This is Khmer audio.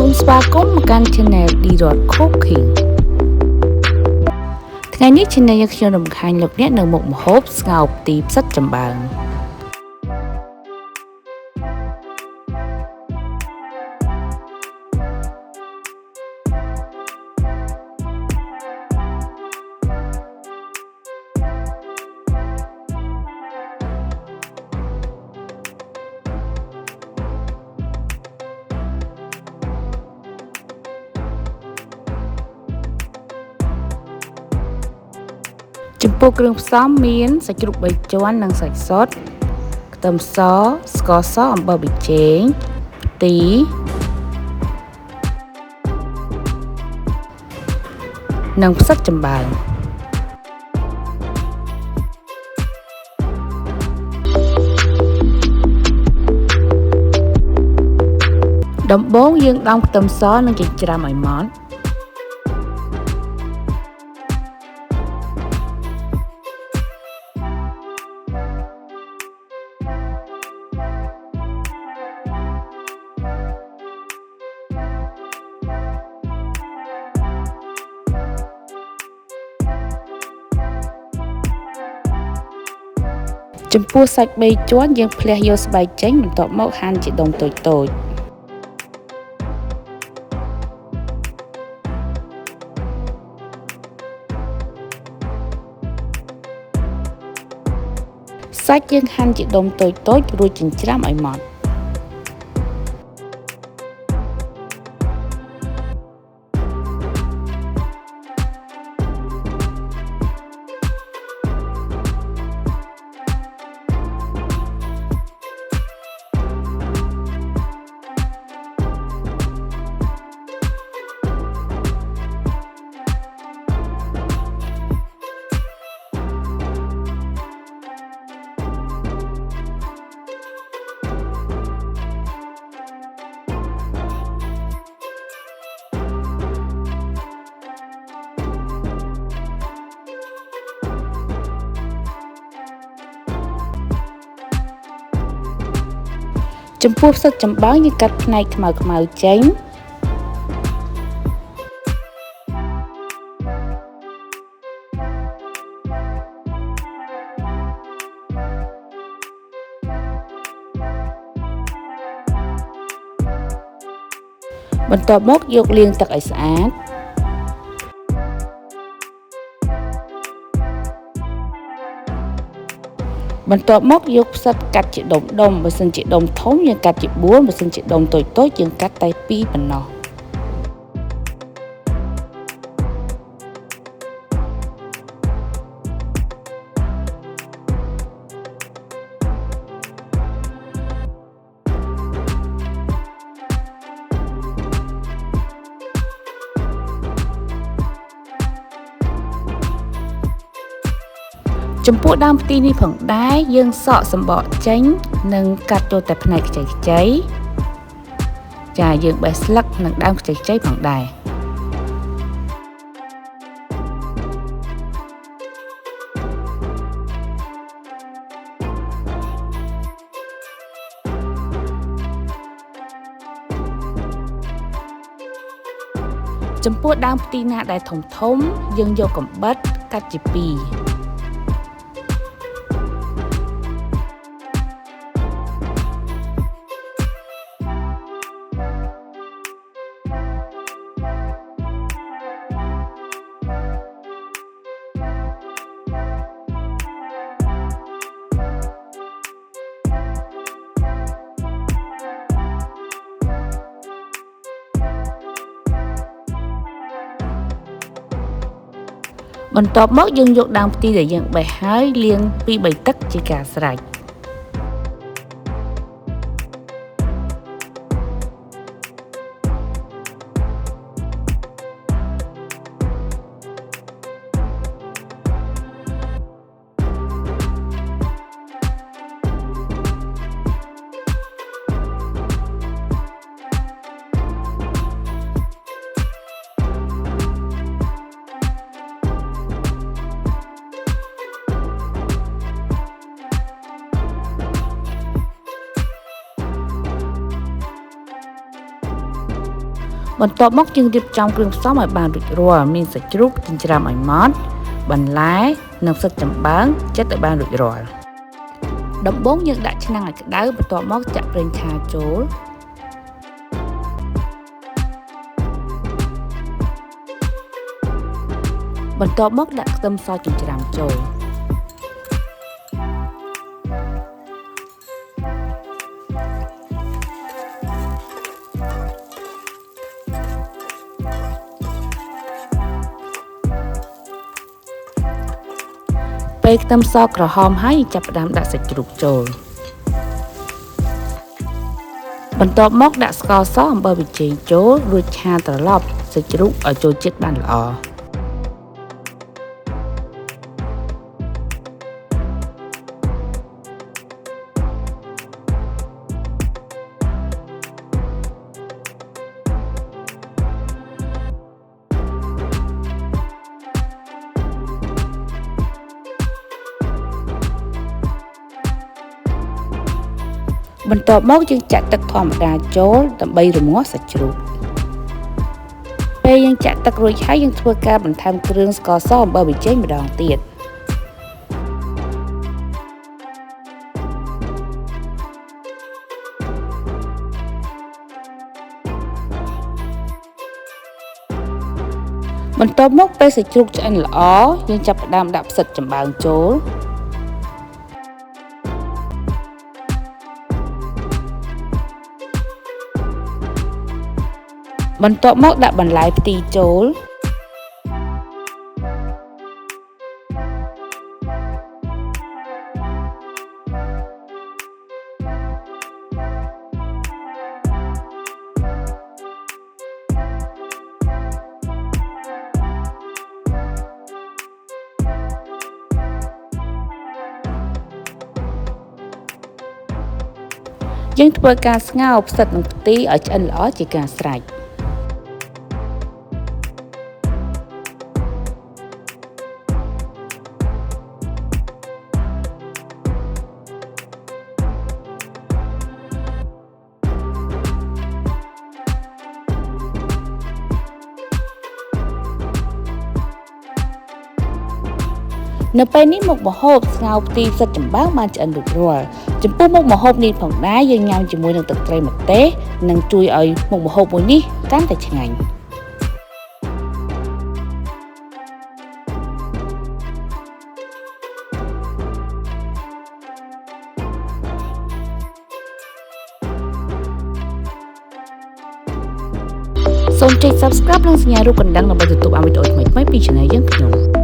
សូមស្វាគមន៍មកកាន់ channel Dyroth Cooking ថ្ងៃនេះ channel យើងខ្ញុំរំខានលោកអ្នកនៅមុខម្ហូបស្ងោរទីផ្សិតចំបើងចំពោះគ្រឿងផ្សំមានសាច់ជ្រូក3ជាន់និងសាច់សុទ្ធខ្ទឹមសស្ករសអំបិលប៊ីចេងខ្ទិនិងផ្សិតចំបើងដំបូងយើងដំខ្ទឹមសនិងចិញ្ច្រាំឲ្យម៉ត់ចំពោះសាច់3ជាន់យើងភ្លះយកស្បែកចេញបន្ទាប់មកហាន់ជាដុំតូចៗសាច់យើងហាន់ជាដុំតូចៗរួចចិញ្ច្រាំឲ្យម៉ត់ចំពោះផ្សិតចំបើងយើងកាត់ផ្នែកខ្មៅៗចេញបន្ទាប់មកយកលាងទឹកឲ្យស្អាតបន្ទាប់មកយកផ្សិតកាត់ជាដុំៗបើសិនជាដុំធំយើងកាត់ជា4បើសិនជាដុំតូចៗយើងកាត់តែ2ប៉ុណ្ណោះចំពោះដើមផ្ទីនេះផងដែរយើងសកសំបកចេញនិងកាត់ចូលតែផ្នែកខ្ចីៗចាយើងបេះស្លឹកនិងដើមខ្ចីៗផងដែរចំពោះដើមផ្ទីណាដែលធំយើងយកកំបិតកាត់ជា2បន្ទាប់មកយើងយកដើមផ្ទីដែលយើងបេះហើយលាង 2-3 ទឹកជាការស្រេច បន្ទាប់មកយើងរៀបចំគ្រឿងផ្សំឲ្យបានរួចរាល់មានសាច់ជ្រូកចិញ្ច្រាំឲ្យម៉ត់បន្លែនិងផ្សិតចំបើងចិតឲ្យបានរួចរាល់ដំបូងយើងដាក់ឆ្នាំងឲ្យក្តៅបន្ទាប់មកចាក់ប្រេងឆាចូលបន្ទាប់មកដាក់ខ្ទឹមសចិញ្ច្រាំចូលពេលខ្ទឹមសក្រហមហើយចាប់ផ្ដើមដាក់សាច់ជ្រូកចូលបន្ទាប់មកដាក់ស្ករសអំបិលប៊ីចេងចូលរួចឆាត្រឡប់សាច់ជ្រូកឲ្យចូលជាតិបានល្អបន្ទាប់មកយើងចាក់ទឹកធម្មតាចូលដើម្បីរងាស់សាច់ជ្រូកពេលយើងចាក់ទឹករួចហើយយើងធ្វើការបន្ថែមគ្រឿងស្ករសអំបិលប៊ីចេងម្ដងទៀតបន្ទាប់មកពេលសាច់ជ្រូកឆ្អិនល្អយើងចាប់ផ្ដើមដាក់ផ្សិតចំបើងចូលបន្ទាប់មកដាក់បន្លែផ្ទីចូលយើងធ្វើការស្ងោរផ្សិតនិងផ្ទីឲ្យឆ្អិនល្អជាការស្រេចនៅពេលនេះមុខម្ហូបស្ងោរផ្ទីផ្សិតចំបើងបានឆ្អិនរួចរាល់ចំពោះមុខម្ហូបនេះផងដែរយើងញ៉ាំជាមួយនឹងទឹកត្រីម្ទេសនឹងជួយឲ្យមុខម្ហូបមួយនេះកាន់តែឆ្ងាញ់សូមចុច Subscribe និងសញ្ញារូបកណ្ដឹងដើម្បីទទួលបានវីដេអូថ្មីៗពី Channel យើងខ្ញុំ